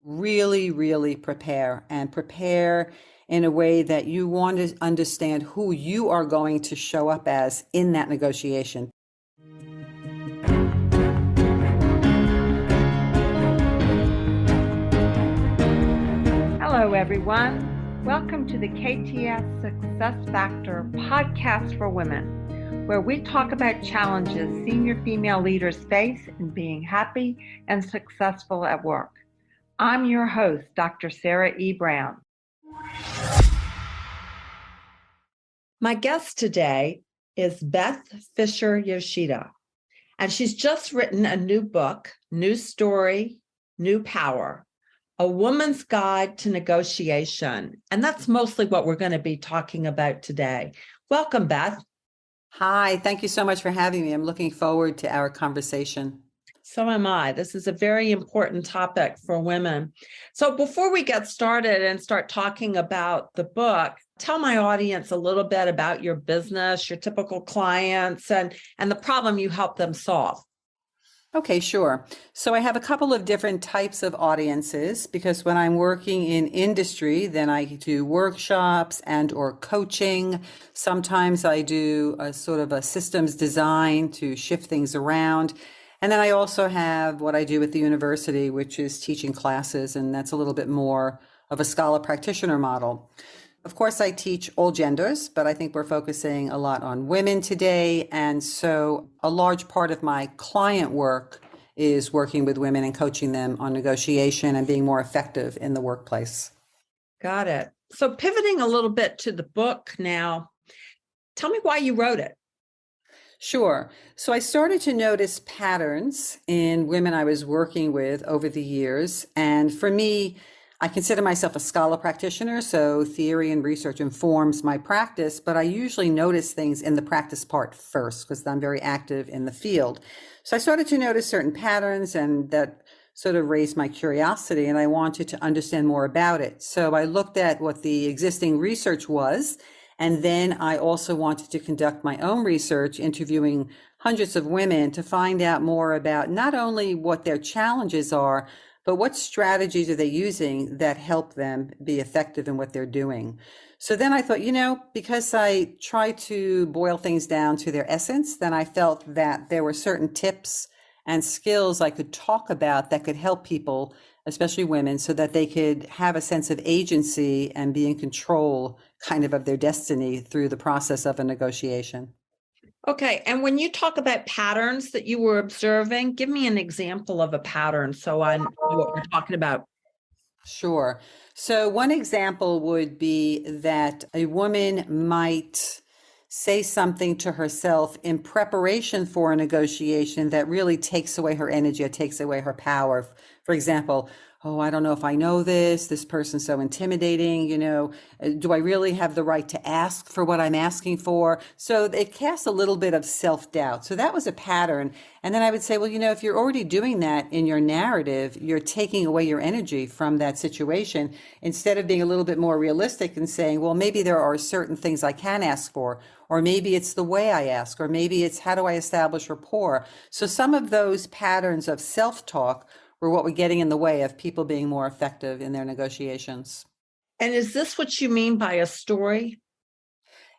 really, really prepare and prepare in a way that you want to understand who you are going to show up as in that negotiation. Hello, everyone. Welcome to the KTS Success Factor podcast for women, where we talk about challenges senior female leaders face in being happy and successful at work. I'm your host, Dr. Sarah E. Brown. My guest today is Beth Fisher-Yoshida, and she's just written a new book, New Story, New Power, A Woman's Guide to Negotiation. And that's mostly what we're going to be talking about today. Welcome, Beth. Hi, thank you so much for having me. I'm looking forward to our conversation. So am I. This is a very important topic for women. So before we get started and start talking about the book, tell my audience a little bit about your business, your typical clients, and the problem you help them solve. Okay, sure. So I have a couple of different types of audiences because when I'm working in industry, then I do workshops and or coaching. Sometimes I do a sort of a systems design to shift things around. And then I also have what I do at the university, which is teaching classes, and that's a little bit more of a scholar practitioner model. Of course, I teach all genders, but I think we're focusing a lot on women today. And so a large part of my client work is working with women and coaching them on negotiation and being more effective in the workplace. Got it. So pivoting a little bit to the book now, tell me why you wrote it. Sure. So I started to notice patterns in women I was working with over the years. And for me, I consider myself a scholar practitioner, so theory and research informs my practice, but I usually notice things in the practice part first because I'm very active in the field. So I started to notice certain patterns, and that sort of raised my curiosity, and I wanted to understand more about it. So I looked at what the existing research was, and then I also wanted to conduct my own research, interviewing hundreds of women to find out more about not only what their challenges are, but what strategies are they using that help them be effective in what they're doing? So then I thought, because I try to boil things down to their essence, then I felt that there were certain tips and skills I could talk about that could help people, especially women, so that they could have a sense of agency and be in control kind of their destiny through the process of a negotiation. Okay. And when you talk about patterns that you were observing, give me an example of a pattern so I know what we're talking about. Sure. So one example would be that a woman might say something to herself in preparation for a negotiation that really takes away her energy or takes away her power. For example, oh, I don't know if I know this person's so intimidating, do I really have the right to ask for what I'm asking for? So it casts a little bit of self-doubt. So that was a pattern. And then I would say, well, if you're already doing that in your narrative, you're taking away your energy from that situation instead of being a little bit more realistic and saying, well, maybe there are certain things I can ask for, or maybe it's the way I ask, or maybe it's how do I establish rapport? So some of those patterns of self-talk were what were getting in the way of people being more effective in their negotiations. And is this what you mean by a story?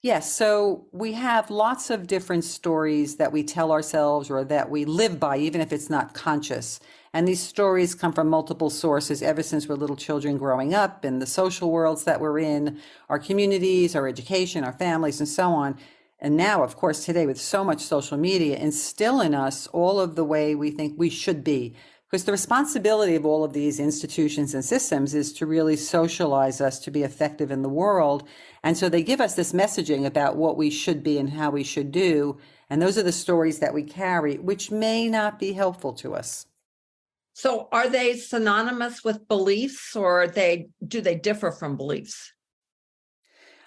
Yes. So we have lots of different stories that we tell ourselves or that we live by, even if it's not conscious. And these stories come from multiple sources ever since we're little children growing up in the social worlds that we're in, our communities, our education, our families, and so on. And now, of course, today with so much social media, instill in us all of the way we think we should be. Because the responsibility of all of these institutions and systems is to really socialize us to be effective in the world. And so they give us this messaging about what we should be and how we should do. And those are the stories that we carry, which may not be helpful to us. So are they synonymous with beliefs, or do they differ from beliefs?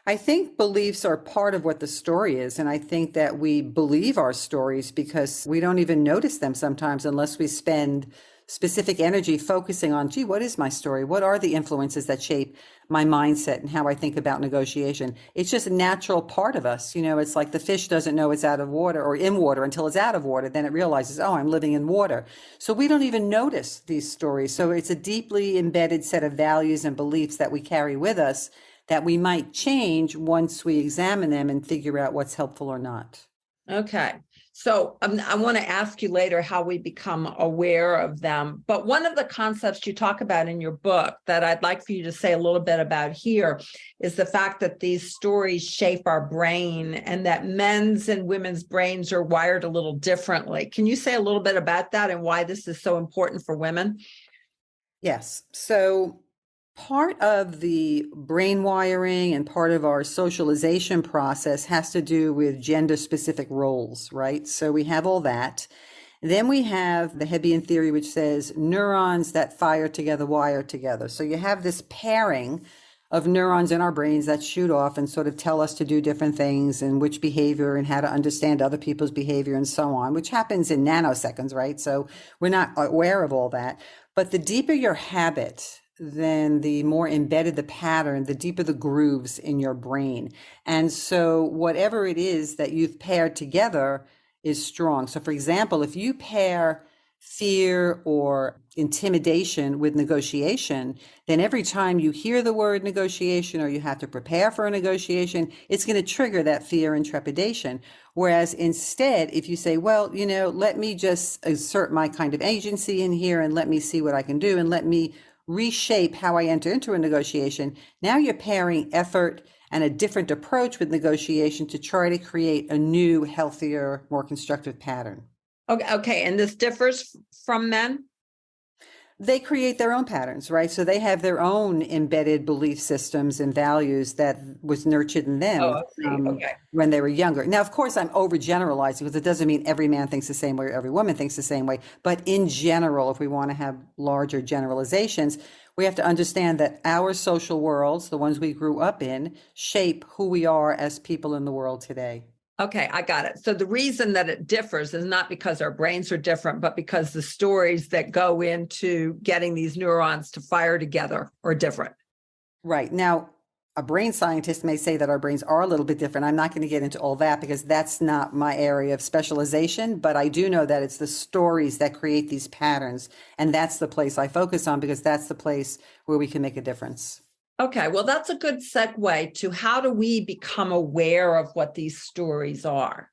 I think beliefs are part of what the story is. And I think that we believe our stories because we don't even notice them sometimes unless we spend specific energy focusing on, gee, what is my story? What are the influences that shape my mindset and how I think about negotiation? It's just a natural part of us. It's like the fish doesn't know it's out of water or in water until it's out of water. Then it realizes, oh, I'm living in water. So we don't even notice these stories. So it's a deeply embedded set of values and beliefs that we carry with us that we might change once we examine them and figure out what's helpful or not. Okay. So I want to ask you later how we become aware of them. But one of the concepts you talk about in your book that I'd like for you to say a little bit about here is the fact that these stories shape our brain and that men's and women's brains are wired a little differently. Can you say a little bit about that and why this is so important for women? Yes. So part of the brain wiring and part of our socialization process has to do with gender specific roles, right? So we have all that. Then we have the Hebbian theory, which says neurons that fire together wire together. So you have this pairing of neurons in our brains that shoot off and sort of tell us to do different things and which behavior and how to understand other people's behavior and so on, which happens in nanoseconds, right? So we're not aware of all that. But the deeper your habit, then the more embedded the pattern, the deeper the grooves in your brain. And so whatever it is that you've paired together is strong. So for example, if you pair fear or intimidation with negotiation, then every time you hear the word negotiation or you have to prepare for a negotiation, it's going to trigger that fear and trepidation. Whereas instead, if you say, well, let me just assert my kind of agency in here and let me see what I can do and let me reshape how I enter into a negotiation, now you're pairing effort and a different approach with negotiation to try to create a new, healthier, more constructive pattern. Okay. And this differs from men? They create their own patterns, right? So they have their own embedded belief systems and values that was nurtured in them Okay. when they were younger. Now, of course, I'm overgeneralizing because it doesn't mean every man thinks the same way or every woman thinks the same way. But in general, if we want to have larger generalizations, we have to understand that our social worlds, the ones we grew up in, shape who we are as people in the world today. Okay, I got it. So the reason that it differs is not because our brains are different, but because the stories that go into getting these neurons to fire together are different. Right. Now, a brain scientist may say that our brains are a little bit different. I'm not going to get into all that because that's not my area of specialization, but I do know that it's the stories that create these patterns. And that's the place I focus on because that's the place where we can make a difference. Okay, well, that's a good segue to how do we become aware of what these stories are?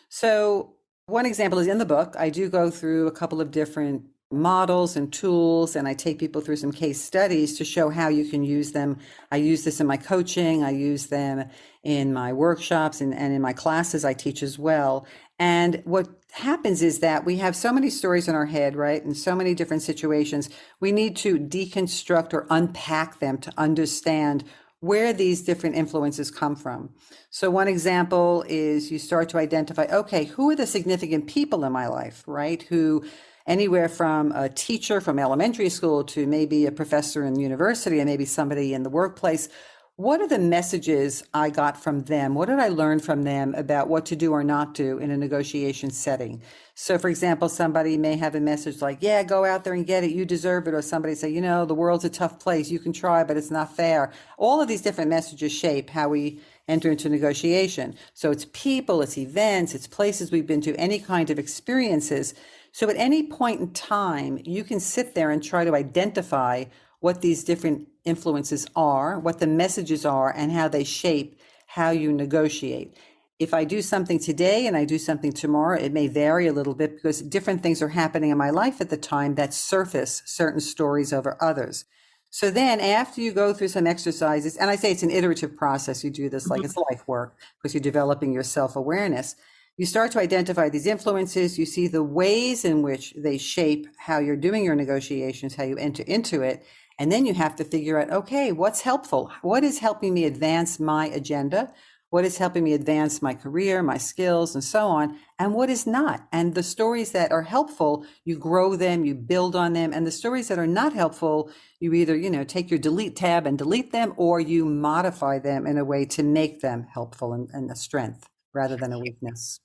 So one example is in the book. I do go through a couple of different models and tools, and I take people through some case studies to show how you can use them. I use this in my coaching. I use them in my workshops and in my classes I teach as well. And what happens is that we have so many stories in our head, right? In so many different situations, we need to deconstruct or unpack them to understand where these different influences come from. So one example is you start to identify, okay, who are the significant people in my life, right? Who anywhere from a teacher from elementary school to maybe a professor in university and maybe somebody in the workplace. What are the messages I got from them? What did I learn from them about what to do or not do in a negotiation setting? So for example, somebody may have a message like, yeah, go out there and get it. You deserve it. Or somebody say, the world's a tough place. You can try, but it's not fair. All of these different messages shape how we enter into negotiation. So it's people, it's events, it's places we've been to, any kind of experiences. So at any point in time, you can sit there and try to identify what these different influences are, what the messages are, and how they shape how you negotiate. If I do something today and I do something tomorrow, it may vary a little bit because different things are happening in my life at the time that surface certain stories over others. So then after you go through some exercises, and I say it's an iterative process, you do this like it's life work because you're developing your self-awareness. You start to identify these influences, you see the ways in which they shape how you're doing your negotiations, how you enter into it. And then you have to figure out, okay, what's helpful? What is helping me advance my agenda? What is helping me advance my career, my skills, and so on? And what is not? And the stories that are helpful, you grow them, you build on them. And the stories that are not helpful, you either, take your delete tab and delete them, or you modify them in a way to make them helpful and a strength rather than a weakness.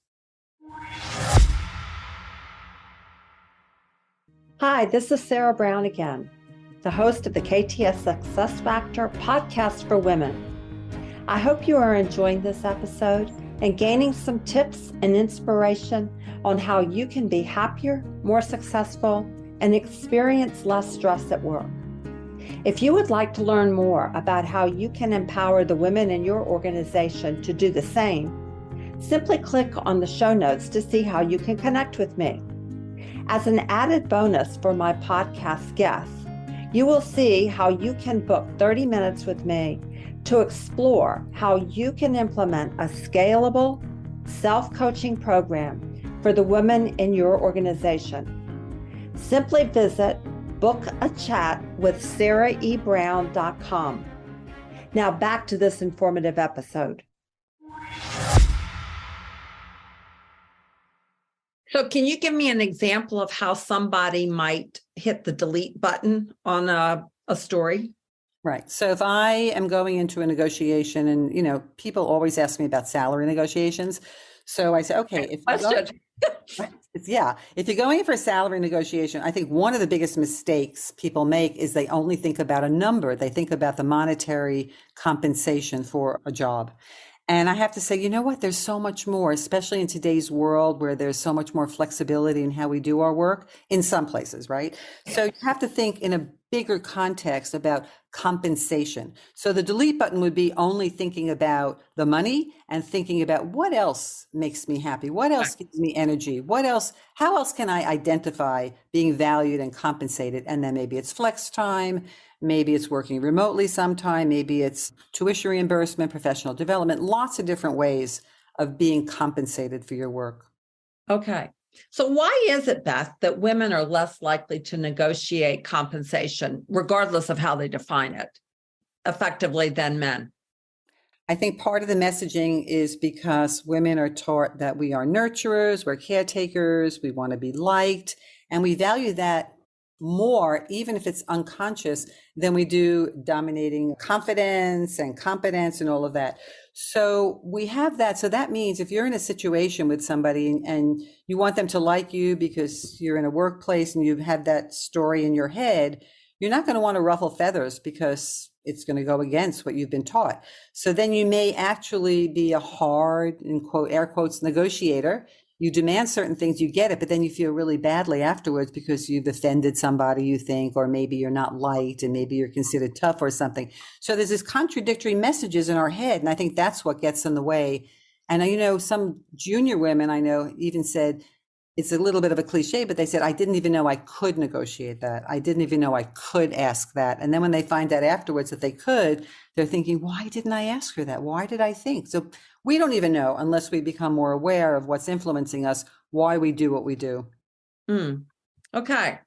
Hi, this is Sarah Brown again, the host of the KTS Success Factor podcast for women. I hope you are enjoying this episode and gaining some tips and inspiration on how you can be happier, more successful, and experience less stress at work. If you would like to learn more about how you can empower the women in your organization to do the same, simply click on the show notes to see how you can connect with me. As an added bonus for my podcast guests, you will see how you can book 30 minutes with me to explore how you can implement a scalable self-coaching program for the women in your organization. Simply visit bookachatwithsarahebrown.com. Now back to this informative episode. So can you give me an example of how somebody might hit the delete button on a story? Right. So if I am going into a negotiation and, people always ask me about salary negotiations. So I say, okay, if you're going in for a salary negotiation, I think one of the biggest mistakes people make is they only think about a number. They think about the monetary compensation for a job. And I have to say, you know what? There's so much more, especially in today's world where there's so much more flexibility in how we do our work in some places, right? So you have to think in a bigger context about compensation. So the delete button would be only thinking about the money and thinking about what else makes me happy? What else gives me energy? How else can I identify being valued and compensated? And then maybe it's flex time. Maybe it's working remotely sometime. Maybe it's tuition reimbursement, professional development, lots of different ways of being compensated for your work. Okay. So why is it, Beth, that women are less likely to negotiate compensation, regardless of how they define it, effectively than men? I think part of the messaging is because women are taught that we are nurturers, we're caretakers, we want to be liked, and we value that more, even if it's unconscious, than we do dominating confidence and competence and all of that. So we have that. So that means if you're in a situation with somebody and you want them to like you because you're in a workplace and you have that story in your head, you're not going to want to ruffle feathers because it's going to go against what you've been taught. So then you may actually be a hard, in quote, air quotes, negotiator. You demand certain things, you get it, but then you feel really badly afterwards because you've offended somebody, you think, or maybe you're not liked and maybe you're considered tough or something. So there's this contradictory messages in our head. And I think that's what gets in the way. And some junior women I know even said, it's a little bit of a cliche, but they said, I didn't even know I could negotiate that. I didn't even know I could ask that. And then when they find out afterwards that they could, they're thinking, why didn't I ask her that? Why did I think? So we don't even know unless we become more aware of what's influencing us, why we do what we do. Okay.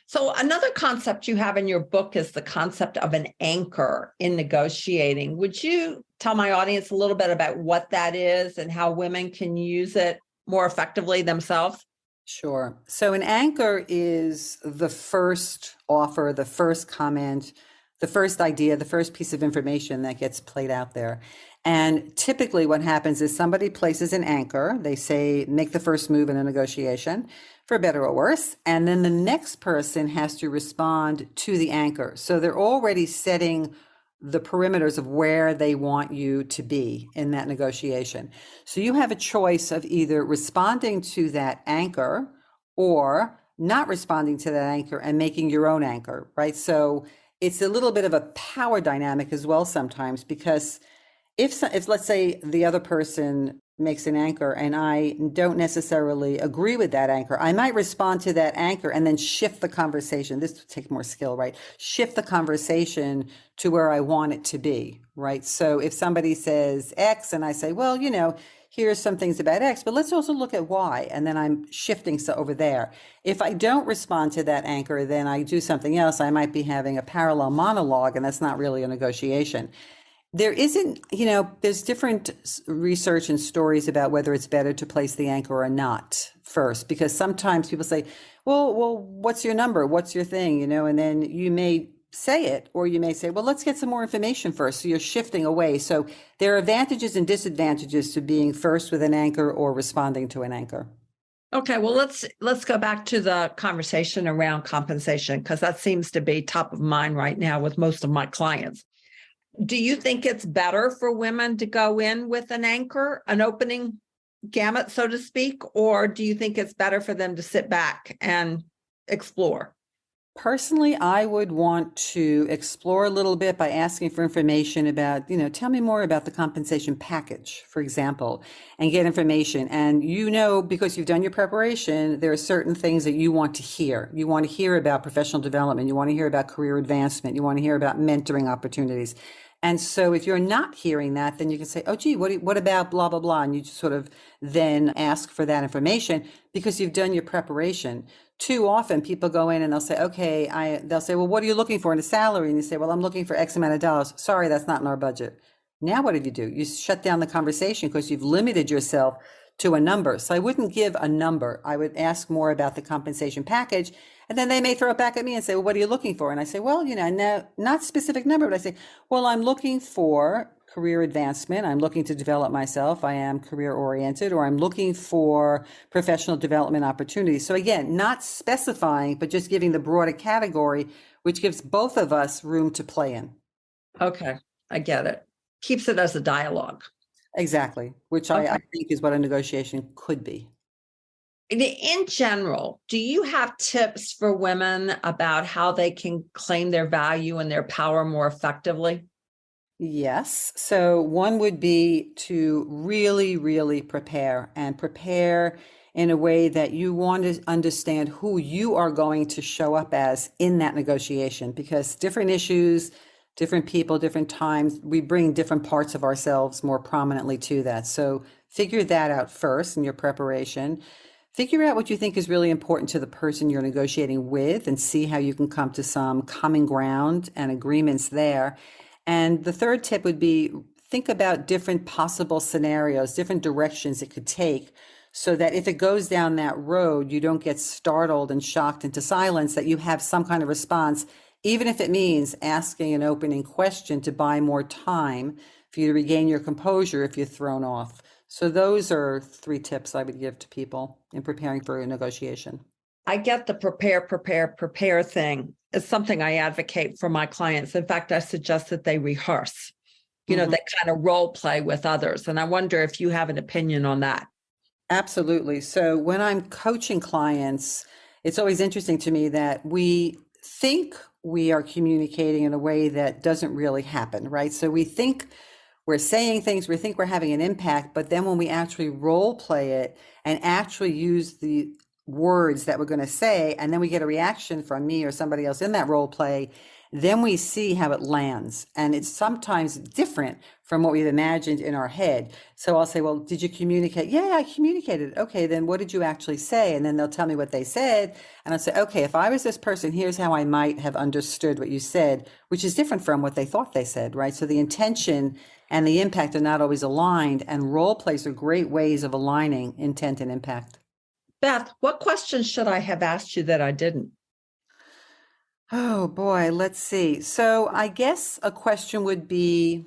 So another concept you have in your book is the concept of an anchor in negotiating. Would you tell my audience a little bit about what that is and how women can use it more effectively themselves? Sure. So an anchor is the first offer, the first comment, the first idea, the first piece of information that gets played out there. And typically what happens is somebody places an anchor. They say, make the first move in a negotiation, for better or worse. And then the next person has to respond to the anchor. So they're already setting the perimeters of where they want you to be in that negotiation. So you have a choice of either responding to that anchor or not responding to that anchor and making your own anchor, right? So it's a little bit of a power dynamic as well sometimes, because if let's say the other person makes an anchor and I don't necessarily agree with that anchor, I might respond to that anchor and then shift the conversation. This would take more skill, right? Shift the conversation to where I want it to be, right? So if somebody says X and I say, well, here's some things about X, but let's also look at Y. And then I'm shifting over there. If I don't respond to that anchor, then I do something else. I might be having a parallel monologue, and that's not really a negotiation. There isn't, there's different research and stories about whether it's better to place the anchor or not first, because sometimes people say, well, what's your number? What's your thing? And then you may say it, or you may say, well, let's get some more information first. So you're shifting away. So there are advantages and disadvantages to being first with an anchor or responding to an anchor. Okay, well, let's go back to the conversation around compensation, because that seems to be top of mind right now with most of my clients. Do you think it's better for women to go in with an anchor, an opening gamut, so to speak, or do you think it's better for them to sit back and explore? Personally, I would want to explore a little bit by asking for information about, tell me more about the compensation package, for example, and get information. And because you've done your preparation, there are certain things that you want to hear. You want to hear about professional development. You want to hear about career advancement. You want to hear about mentoring opportunities. And so if you're not hearing that, then you can say, oh, gee, what about blah, blah, blah? And you just sort of then ask for that information because you've done your preparation. Too often people go in and they'll say, okay, they'll say, well, what are you looking for in a salary? And you say, well, I'm looking for X amount of dollars. Sorry, that's not in our budget. Now what do? You shut down the conversation because you've limited yourself to a number. So I wouldn't give a number. I would ask more about the compensation package. And then they may throw it back at me and say, well, what are you looking for? And I say, well, no, not specific number, but I say, well, I'm looking for career advancement. I'm looking to develop myself. I am career oriented, or I'm looking for professional development opportunities. So again, not specifying, but just giving the broader category, which gives both of us room to play in. Okay, I get it. Keeps it as a dialogue. Exactly, which Okay. I think is what a negotiation could be. In general, do you have tips for women about how they can claim their value and their power more effectively? Yes. So one would be to really, really prepare and prepare in a way that you want to understand who you are going to show up as in that negotiation, because different issues, different people, different times, we bring different parts of ourselves more prominently to that. So figure that out first in your preparation. Figure out what you think is really important to the person you're negotiating with and see how you can come to some common ground and agreements there. And the third tip would be think about different possible scenarios, different directions it could take, so that if it goes down that road, you don't get startled and shocked into silence, that you have some kind of response, even if it means asking an opening question to buy more time for you to regain your composure if you're thrown off. So those are 3 tips I would give to people in preparing for a negotiation. I get the prepare thing. It's something I advocate for my clients. In fact, I suggest that they rehearse. They kind of role play with others. And I wonder if you have an opinion on that. Absolutely. So when I'm coaching clients, it's always interesting to me that we think we are communicating in a way that doesn't really happen, right? So we think we're saying things, we think we're having an impact, but then when we actually role play it and actually use the words that we're going to say, and then we get a reaction from me or somebody else in that role play, then we see how it lands. And it's sometimes different from what we've imagined in our head. So I'll say, well, did you communicate? Yeah, I communicated. Okay, then what did you actually say? And then they'll tell me what they said. And I'll say, okay, if I was this person, here's how I might have understood what you said, which is different from what they thought they said, right? So the intention and the impact are not always aligned, and role plays are great ways of aligning intent and impact. Beth, what questions should I have asked you that I didn't? Oh boy, let's see. So I guess a question would be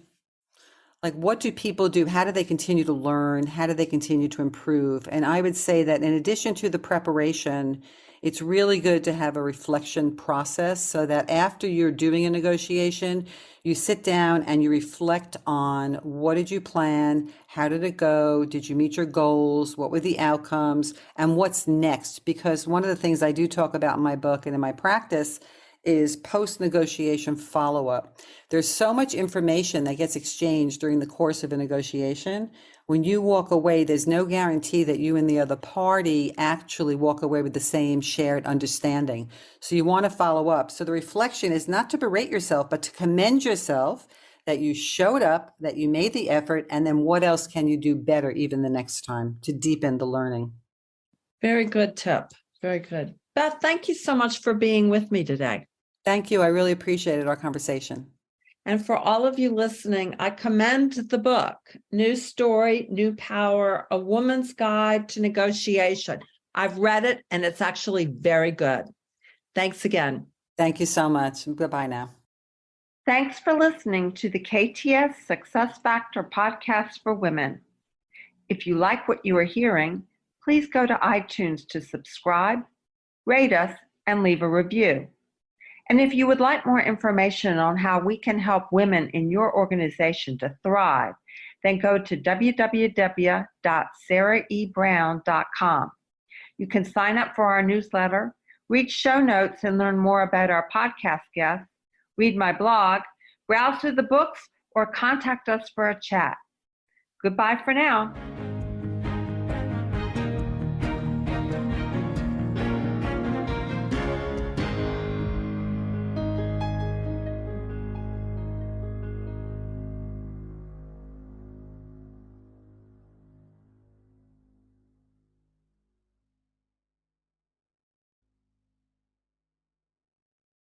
like, what do people do? How do they continue to learn? How do they continue to improve? And I would say that in addition to the preparation, it's really good to have a reflection process so that after you're doing a negotiation, you sit down and you reflect on what did you plan? How did it go? Did you meet your goals? What were the outcomes? And what's next? Because one of the things I do talk about in my book and in my practice is post-negotiation follow-up. There's so much information that gets exchanged during the course of a negotiation. When you walk away, there's no guarantee that you and the other party actually walk away with the same shared understanding. So you want to follow up. So the reflection is not to berate yourself, but to commend yourself that you showed up, that you made the effort, and then what else can you do better even the next time to deepen the learning. Very good tip. Very good. Beth, thank you so much for being with me today. Thank you. I really appreciated our conversation. And for all of you listening, I commend the book, New Story, New Power, A Woman's Guide to Negotiation. I've read it and it's actually very good. Thanks again. Thank you so much. Goodbye now. Thanks for listening to the KTS Success Factor podcast for women. If you like what you are hearing, please go to iTunes to subscribe, rate us, and leave a review. And if you would like more information on how we can help women in your organization to thrive, then go to www.sarahebrown.com. You can sign up for our newsletter, read show notes and learn more about our podcast guests, read my blog, browse through the books, or contact us for a chat. Goodbye for now.